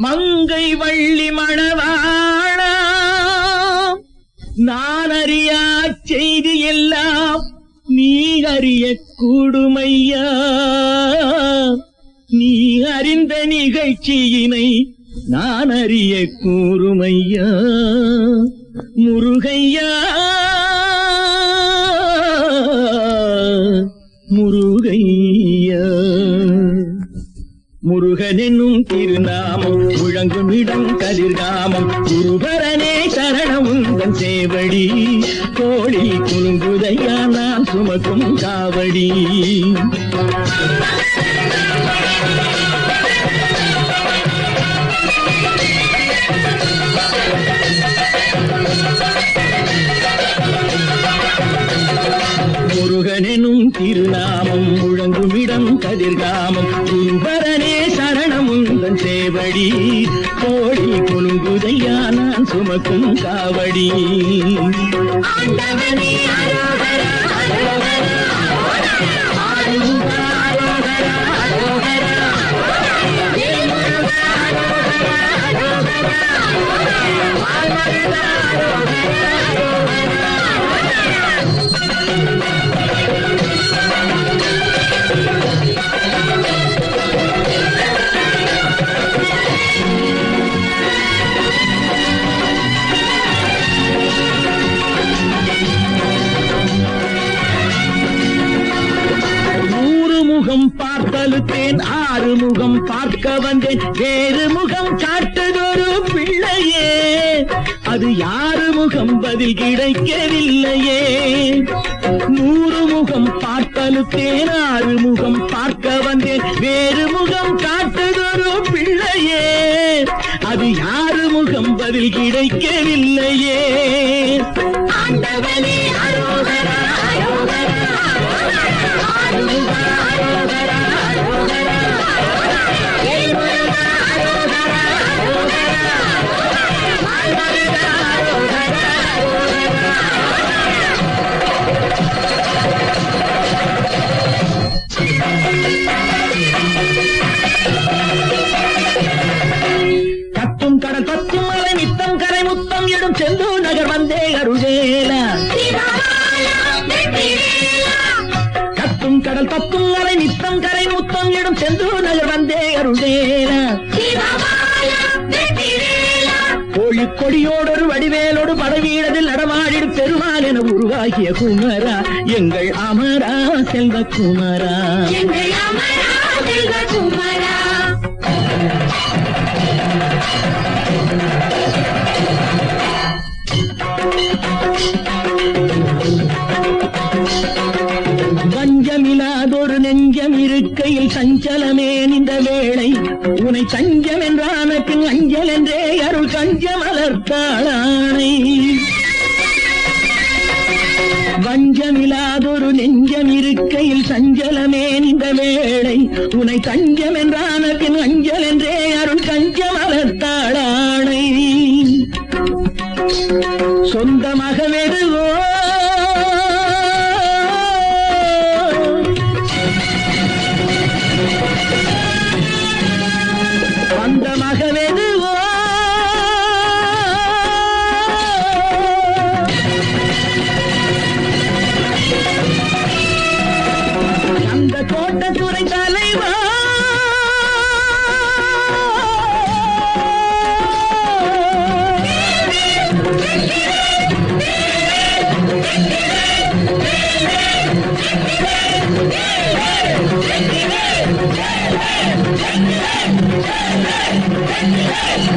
மங்கை வள்ளி மணவாளா நான் அறியா செய்தி எல்லாம் நீ அறிய கூடுமையா நீ அறிந்த நிகழ்ச்சியினை நான் அறிய கூறுமையா முருகையா முருகையா முருகனென்னும் திருநாமம் முழங்கும் இடம் கதிர்காமம் குருபரனே சரணமுந்தன் சேவடி கோழி குலுங்குதையா நான் சுமக்கும் காவடி முருகனெனும் திருநாமம் முழங்கும் இடம் கதிர்காமம் குருபரனே சரணமுந்தன் சேவடி கோழி குலுங்குதையா நான் சுமக்கும் காவடி ஆண்டவனே அரோகரா அரோகரா ஆறுமுகா அரோகரா அரோகரா வேல்முருகா அரோகரா அரோகரா ஆல்மருகா அரோகரா பார்த்தலுத்தேன் ஆறு முகம் பார்க்க வந்தேன் வேறு முகம் காட்டுதொரு பிள்ளையே அது யாரு முகம் பதில் கிடைக்கவில்லையே 100 முகம் பார்த்தலுத்தேன் ஆறு முகம் பார்க்க வந்தேன் வேறு முகம் காட்டுதொரு பிள்ளையே அது யாரு முகம் பதில் கிடைக்கவில்லையே ஆண்டவனே அரோகரா அரோகரா ஆறுமுகா அரோகரா அரோகரா வேல்முருகா அரோகரா அரோகரா ஆல்மருகா அரோகரா கத்தும் கடல் பத்தும் மலை நித்தம் கரை முத்தம் இடும் செந்தூர் நகர் வந்தே அருளேலா கத்தும் கடல் பத்தும் மலை நித்தம் கரை முத்தம் இடும் செந்தூர் நகர் வந்தே அருளேலா கோழி கொடியோடொரு வடிவேலோடு படவீடதில் நடமாடிடும் பெருமாள் என உருவாகிய குமரா எங்கள் அமரா செல்வ குமரா எங்கள் அமரா செல்வ குமரா வஞ்சமில்லாதொரு நெஞ்சம் இருக்கையில் சஞ்சலமே இந்த வேளை உனை தஞ்சம் என்றான பின் அஞ்சல் என்றே அருள் கஞ்சம் அலர்த்தாளானை வஞ்சமில்லாதொரு நெஞ்சம் இருக்கையில் சஞ்சலமே இந்த வேளை உனை தஞ்சம் என்றான பின் அஞ்சல் என்றே அருள் கஞ்சம் அலர்த்தாளானை சொந்தமாக வெறுவோ சொந்தமாக வெறுவோ அந்த கோட்டத்துறை தலைவா Hey!